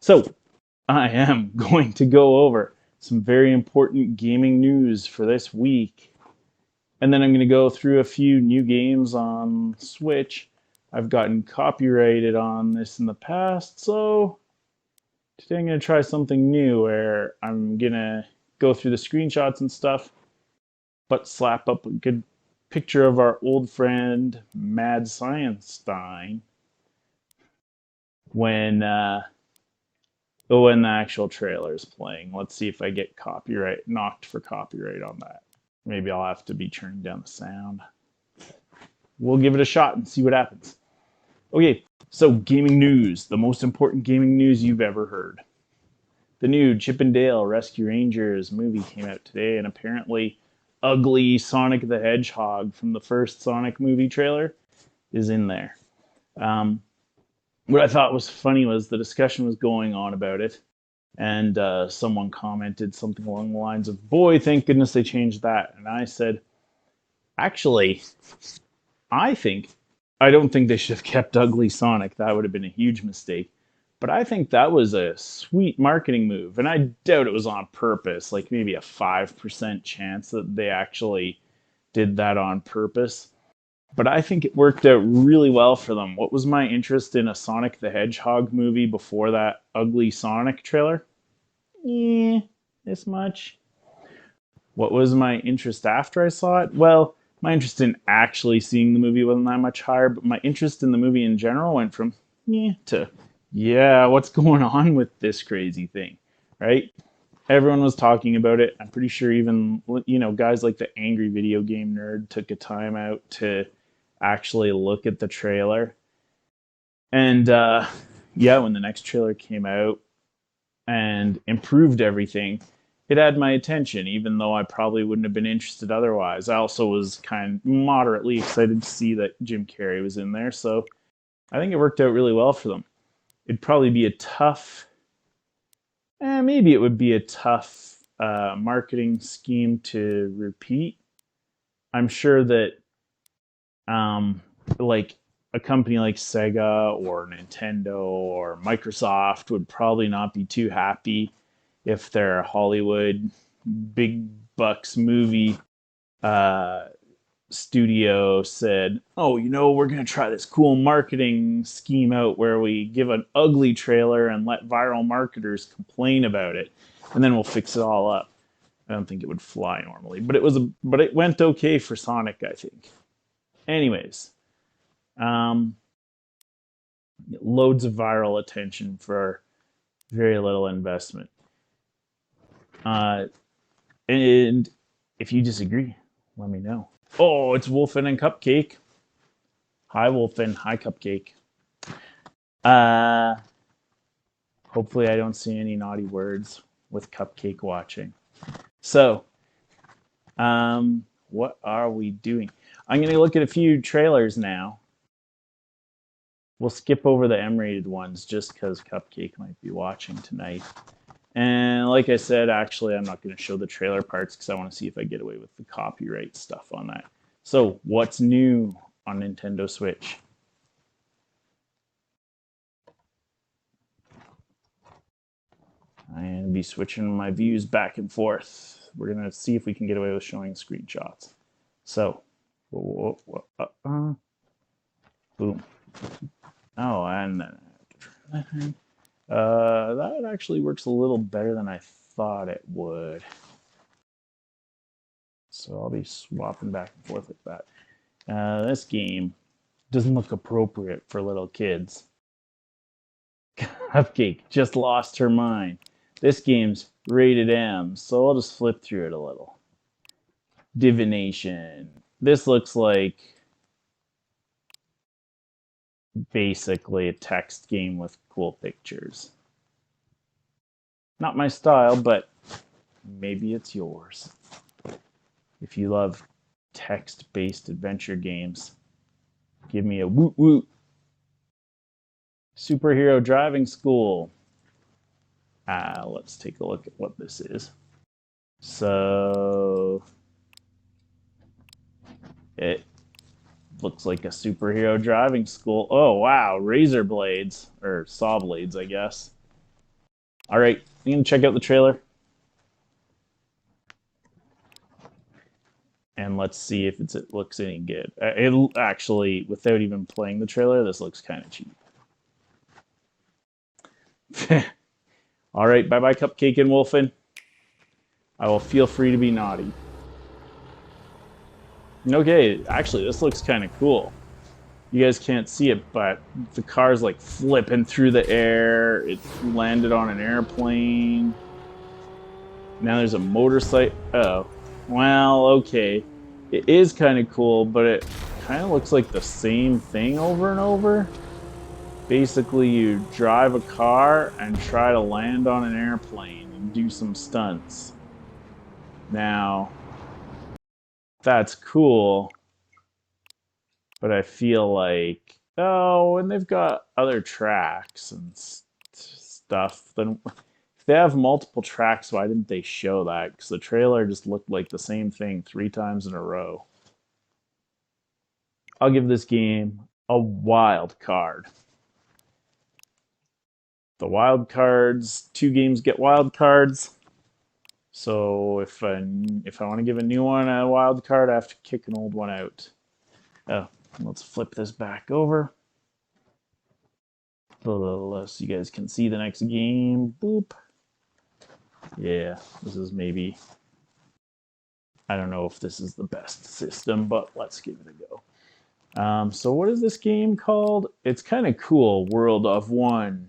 So, I am going to go over some very important gaming news for this week. And then I'm going to go through a few new games on Switch. I've gotten copyrighted on this in the past, so today I'm going to try something new where I'm going to go through the screenshots and stuff, but slap up a good picture of our old friend Mad Science Stein when when the actual trailer is playing. Let's see if I get knocked for copyright on that. Maybe I'll have to be turning down the sound. We'll give it a shot and see what happens. Okay, so gaming news, the most important gaming news you've ever heard. The new Chip and Dale Rescue Rangers movie came out today, and apparently ugly Sonic the Hedgehog from the first Sonic movie trailer is in there. What I thought was funny was the discussion was going on about it, and someone commented something along the lines of, "Boy, thank goodness they changed that." And I said, "Actually, I don't think they should have kept Ugly Sonic. That would have been a huge mistake. But I think that was a sweet marketing move, and I doubt it was on purpose. Like maybe a 5% chance that they actually did that on purpose." But I think it worked out really well for them. What was my interest in a Sonic the Hedgehog movie before that Ugly Sonic trailer? This much. What was my interest after I saw it? Well, my interest in actually seeing the movie wasn't that much higher, but my interest in the movie in general went from to what's going on with this crazy thing, right? Everyone was talking about it. I'm pretty sure even guys like the Angry Video Game Nerd took a time out to actually look at the trailer. And when the next trailer came out and improved everything, it had my attention, even though I probably wouldn't have been interested otherwise. I also was kind of moderately excited to see that Jim Carrey was in there, so I think it worked out really well for them. It'd probably be a tough, maybe it would be a tough marketing scheme to repeat. I'm sure that like a company like Sega or Nintendo or Microsoft would probably not be too happy if their Hollywood big bucks movie studio said, "Oh, we're going to try this cool marketing scheme out where we give an ugly trailer and let viral marketers complain about it, and then we'll fix it all up." I don't think it would fly normally, but it went okay for Sonic, I think. Anyways, loads of viral attention for very little investment. And if you disagree, let me know. Oh, it's Wolfen and Cupcake. Hi, Wolfen. Hi, Cupcake. Hopefully I don't see any naughty words with Cupcake watching. So, what are we doing? I'm going to look at a few trailers now. We'll skip over the M-rated ones just because Cupcake might be watching tonight. And like I said, actually, I'm not going to show the trailer parts because I want to see if I get away with the copyright stuff on that. So, what's new on Nintendo Switch? I'm going to be switching my views back and forth. We're going to see if we can get away with showing screenshots. So, boom. Oh, and then that actually works a little better than I thought it would. So I'll be swapping back and forth like that. This game doesn't look appropriate for little kids. Cupcake just lost her mind. This game's rated M, so I'll just flip through it a little. Divination. This looks like basically a text game with cool pictures. Not my style, but maybe it's yours. If you love text-based adventure games, give me a woot woot. Superhero Driving School. Let's take a look at what this is. So it looks like a superhero driving school. Oh wow, razor blades or saw blades, I guess. All right, I'm gonna check out the trailer. And let's see if it looks any good. It actually, without even playing the trailer, this looks kind of cheap. All right, bye bye, Cupcake and Wolfen. I will feel free to be naughty. Okay, actually, this looks kind of cool. You guys can't see it, but the car's like flipping through the air. It landed on an airplane. Now there's a motorcycle. Oh, well, okay. It is kind of cool, but it kind of looks like the same thing over and over. Basically, you drive a car and try to land on an airplane and do some stunts. Now, that's cool, but I feel like, oh, and they've got other tracks and stuff. Then if they have multiple tracks, why didn't they show that? Because the trailer just looked like the same thing 3 times in a row. I'll give this game a wild card. The wild cards, 2 games get wild cards. So if I want to give a new one a wild card, I have to kick an old one out. Oh, let's flip this back over so you guys can see the next game. Boop. Yeah, this is maybe, I don't know if this is the best system, but let's give it a go. So what is this game called? It's kind of cool. World of One.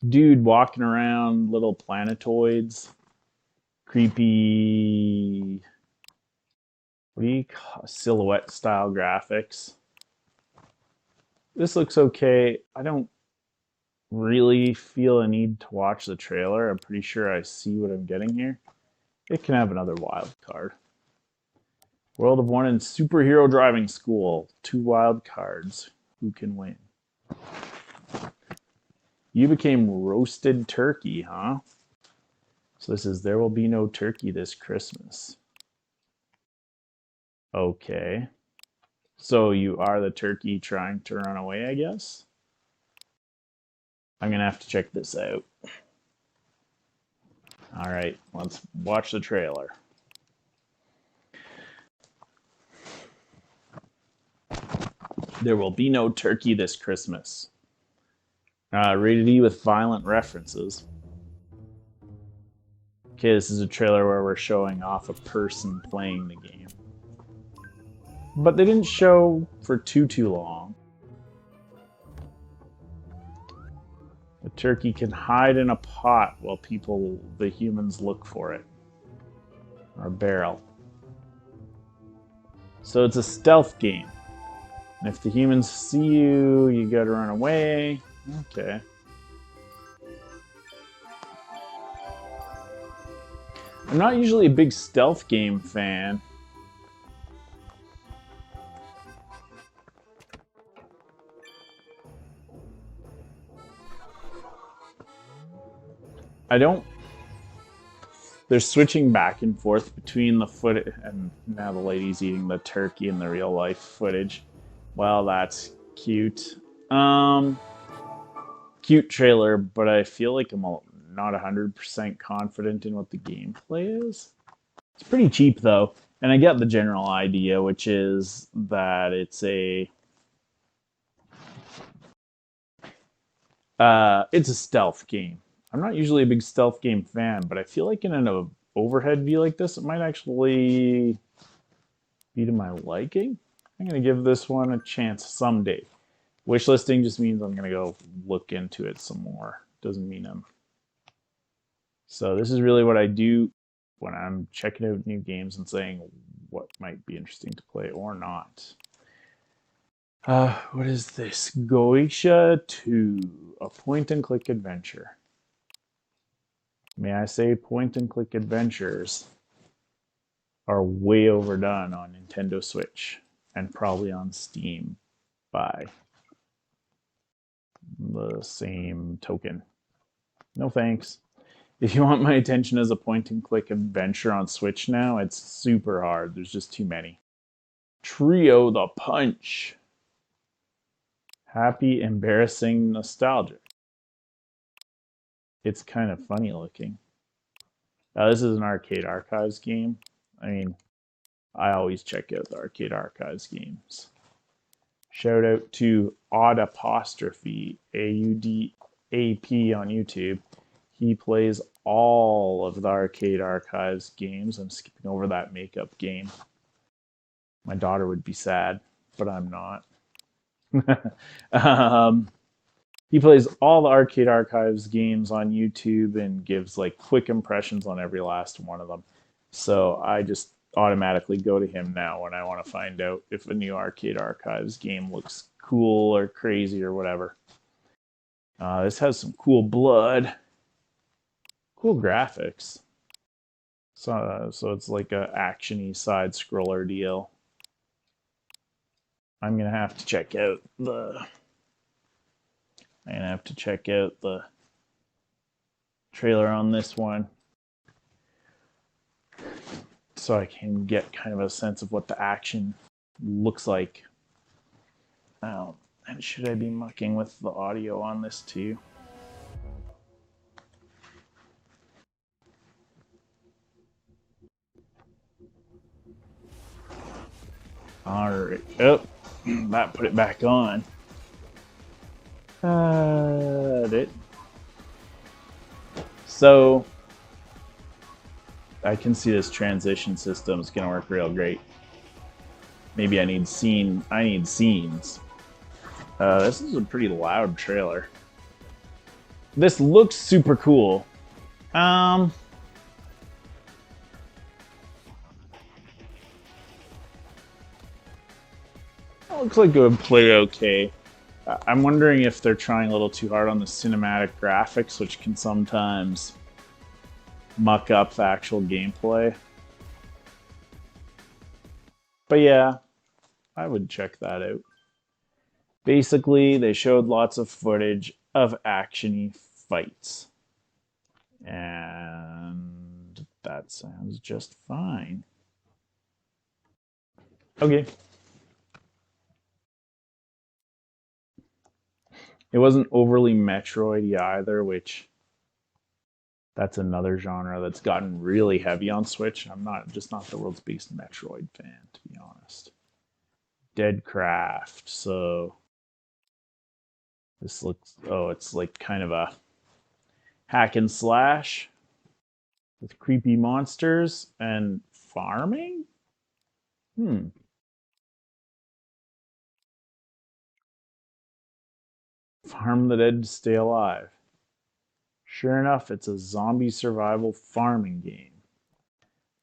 Dude walking around, little planetoids. Creepy, what do you call silhouette style graphics. This looks okay. I don't really feel a need to watch the trailer. I'm pretty sure I see what I'm getting here. It can have another wild card. World of One and Superhero Driving School. 2 wild cards. Who can win? You became roasted turkey, huh? So this is There Will Be No Turkey This Christmas. Okay. So you are the turkey trying to run away, I guess? I'm going to have to check this out. All right, let's watch the trailer. There will be no turkey this Christmas. Rated E with violent references. Okay, this is a trailer where we're showing off a person playing the game. But they didn't show for too long. The turkey can hide in a pot while the humans look for it. Or a barrel. So it's a stealth game. And if the humans see you, you gotta run away. Okay. I'm not usually a big stealth game fan. I don't. They're switching back and forth between the footage, and now the lady's eating the turkey in the real life footage. Well, that's cute. Cute trailer, but I feel like I'm not 100% confident in what the gameplay is. It's pretty cheap though, and I get the general idea, which is that it's a stealth game. I'm not usually a big stealth game fan, but I feel like in an overhead view like this, it might actually be to my liking. I'm going to give this one a chance someday. Wishlisting just means I'm going to go look into it some more. Doesn't mean I'm... So this is really what I do when I'm checking out new games and saying what might be interesting to play or not. What is this? Goetia 2, a point-and-click adventure. May I say point-and-click adventures are way overdone on Nintendo Switch and probably on Steam by the same token. No thanks. If you want my attention as a point-and-click adventure on Switch now, it's super hard. There's just too many. Trio the Punch. Happy, embarrassing, nostalgic. It's kind of funny looking. This is an Arcade Archives game. I mean, I always check out the Arcade Archives games. Shout out to Odd Apostrophe, AUDAP on YouTube. He plays all of the Arcade Archives games. I'm skipping over that makeup game. My daughter would be sad, but I'm not. He plays all the Arcade Archives games on YouTube and gives like quick impressions on every last one of them. So I just automatically go to him now when I want to find out if a new Arcade Archives game looks cool or crazy or whatever. This has some cool blood, cool graphics. So it's like a actiony side scroller deal. I'm gonna have to check out the trailer on this one so I can get kind of a sense of what the action looks like. Oh, and should I be mucking with the audio on this too? Alright. Oh, that put it back on. So I can see this transition system is gonna work real great. Maybe I need scenes. This is a pretty loud trailer. This looks super cool. Looks like it would play okay. I'm wondering if they're trying a little too hard on the cinematic graphics, which can sometimes muck up the actual gameplay. But yeah, I would check that out. Basically, they showed lots of footage of action-y fights. And that sounds just fine. Okay. It wasn't overly Metroid-y either, which that's another genre that's gotten really heavy on Switch. I'm just not the world's biggest Metroid fan, to be honest. Deadcraft, so this looks, it's like kind of a hack and slash with creepy monsters and farming? Farm the dead to stay alive. Sure enough, it's a zombie survival farming game.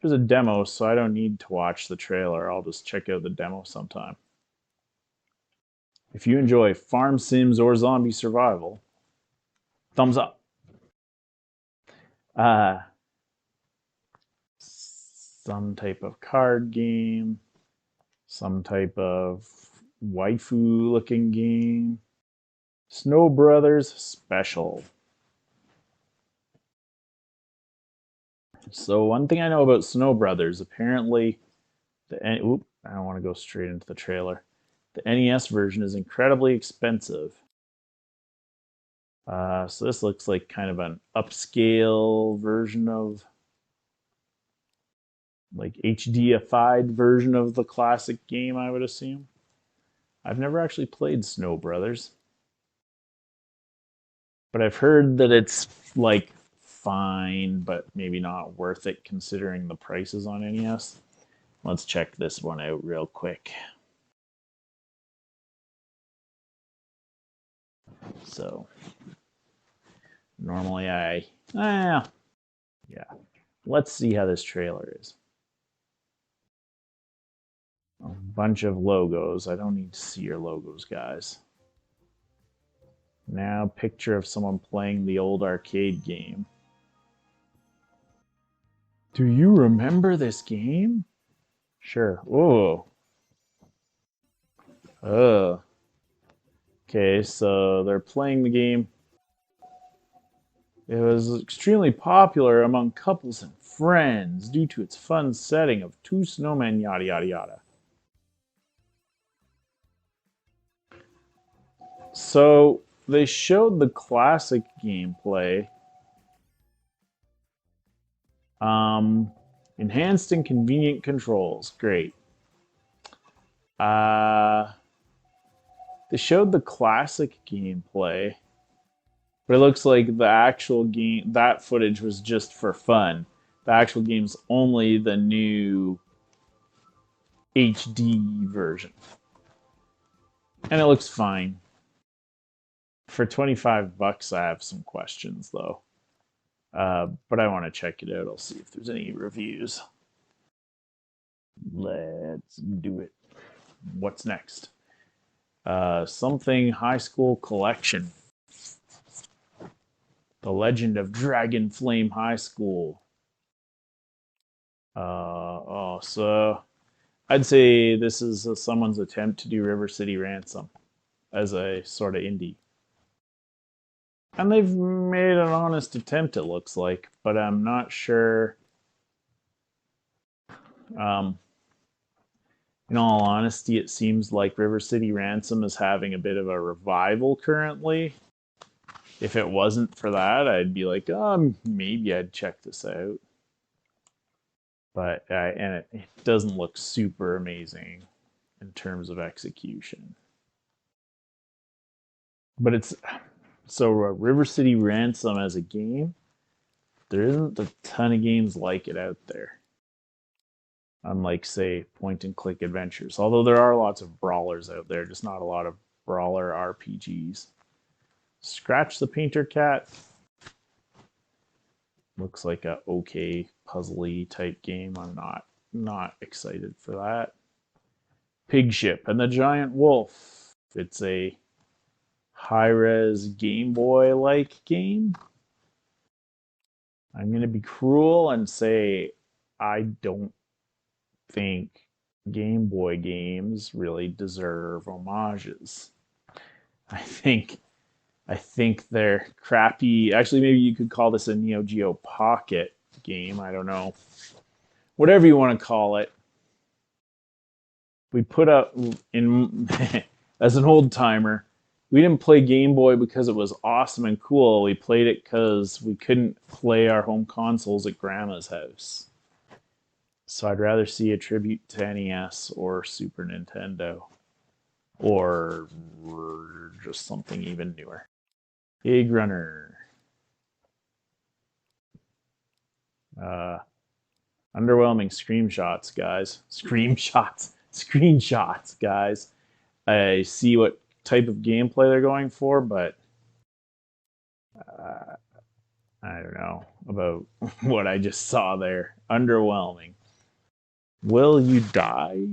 There's a demo, so I don't need to watch the trailer. I'll just check out the demo sometime. If you enjoy farm sims or zombie survival, thumbs up. Some type of card game, some type of waifu looking game. Snow Brothers Special. So one thing I know about Snow Brothers, apparently I don't want to go straight into the trailer. The NES version is incredibly expensive. So this looks like kind of an upscale version of, like HDified version of the classic game, I would assume. I've never actually played Snow Brothers, but I've heard that it's like fine, but maybe not worth it considering the prices on NES. Let's check this one out real quick. So normally yeah. Let's see how this trailer is. A bunch of logos. I don't need to see your logos, guys. Now, picture of someone playing the old arcade game. Do you remember this game? Sure. Oh. Okay, so they're playing the game. It was extremely popular among couples and friends due to its fun setting of two snowmen, yada yada yada. So they showed the classic gameplay. Enhanced and convenient controls. Great. They showed the classic gameplay, but it looks like the actual game, that footage was just for fun. The actual game's only the new HD version. And it looks fine. For 25 bucks, I have some questions though. But I want to check it out. I'll see if there's any reviews. Let's do it. What's next? Something High School Collection. The Legend of Dragon Flame High School. So I'd say this is someone's attempt to do River City Ransom as a sort of indie. And they've made an honest attempt, it looks like, but I'm not sure. In all honesty, it seems like River City Ransom is having a bit of a revival currently. If it wasn't for that, I'd be like, maybe I'd check this out. But and it doesn't look super amazing in terms of execution. But it's so River City Ransom as a game, there isn't a ton of games like it out there. Unlike, say, point and click adventures. Although there are lots of brawlers out there, just not a lot of brawler RPGs. Scratch the Painter Cat. Looks like a okay puzzly type game. I'm not excited for that. Pig Ship and the Giant Wolf. It's a high-res Game Boy-like game. I'm going to be cruel and say I don't think Game Boy games really deserve homages. I think they're crappy. Actually, maybe you could call this a Neo Geo Pocket game. I don't know. Whatever you want to call it. We put up in as an old timer, we didn't play Game Boy because it was awesome and cool. We played it because we couldn't play our home consoles at Grandma's house. So I'd rather see a tribute to NES or Super Nintendo. Or just something even newer. Egg Runner. Underwhelming screenshots, guys. Screenshots, guys. I see what type of gameplay they're going for, but I don't know about what I just saw there. Underwhelming. Will you die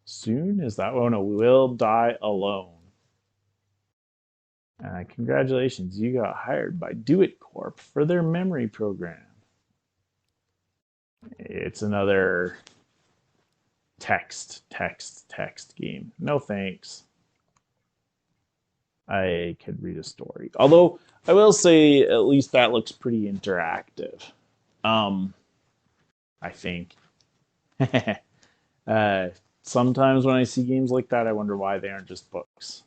soon? Is that one? No, will die alone. Congratulations, you got hired by Do It Corp for their memory program. It's another text game. No thanks. I could read a story. Although I will say at least that looks pretty interactive. I think. Sometimes when I see games like that, I wonder why they aren't just books.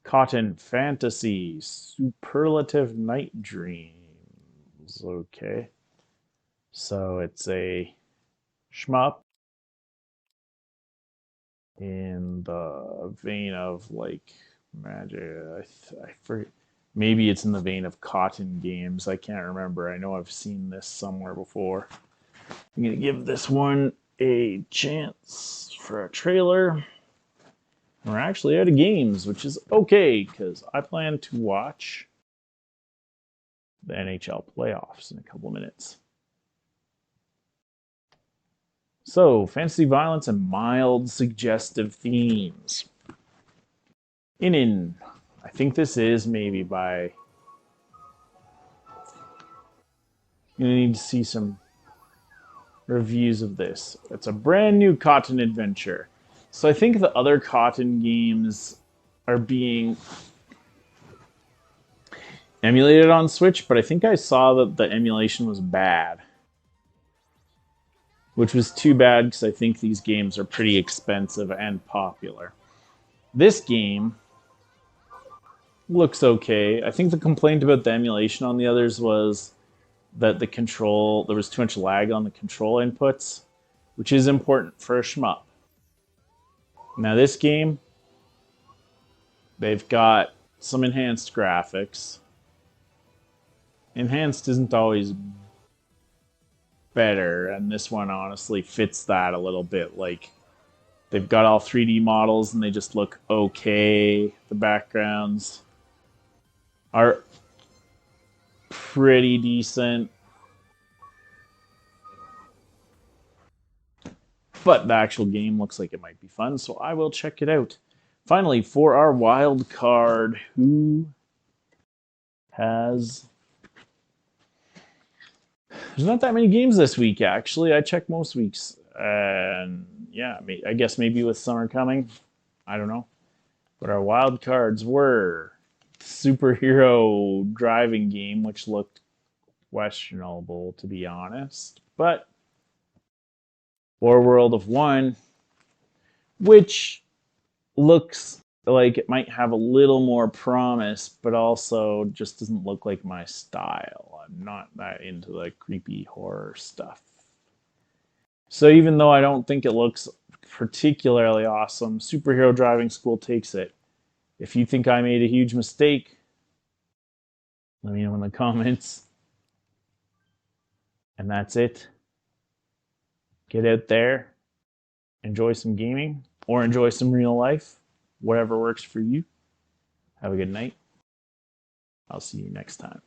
Cotton Fantasy Superlative Night Dreams. Okay. So it's a shmup in the vein of like Magic. I forget. Maybe it's in the vein of Cotton games. I can't remember. I know I've seen this somewhere before. I'm going to give this one a chance for a trailer. We're actually out of games, which is okay, because I plan to watch the NHL playoffs in a couple minutes. So, fantasy violence and mild suggestive themes. Inin. I think this is maybe by... You're going to need to see some reviews of this. It's a brand new Cotton adventure. So I think the other Cotton games are being emulated on Switch, but I think I saw that the emulation was bad. Which was too bad because I think these games are pretty expensive and popular. This game looks okay. I think the complaint about the emulation on the others was that there was too much lag on the control inputs, which is important for a shmup. Now this game, they've got some enhanced graphics. Enhanced isn't always better, and this one honestly fits that a little bit. Like, they've got all 3D models and they just look okay. The backgrounds are pretty decent. But the actual game looks like it might be fun, so I will check it out. Finally, for our wild card, who has. There's not that many games this week, actually. I check most weeks. And yeah, I guess maybe with summer coming. I don't know. But our wild cards were superhero driving game, which looked questionable, to be honest. But War World of One, which looks like it might have a little more promise, but also just doesn't look like my style. I'm not that into the creepy horror stuff. So even though I don't think it looks particularly awesome, Superhero Driving School takes it. If you think I made a huge mistake, let me know in the comments. And that's it. Get out there, enjoy some gaming, or enjoy some real life, whatever works for you. Have a good night. I'll see you next time.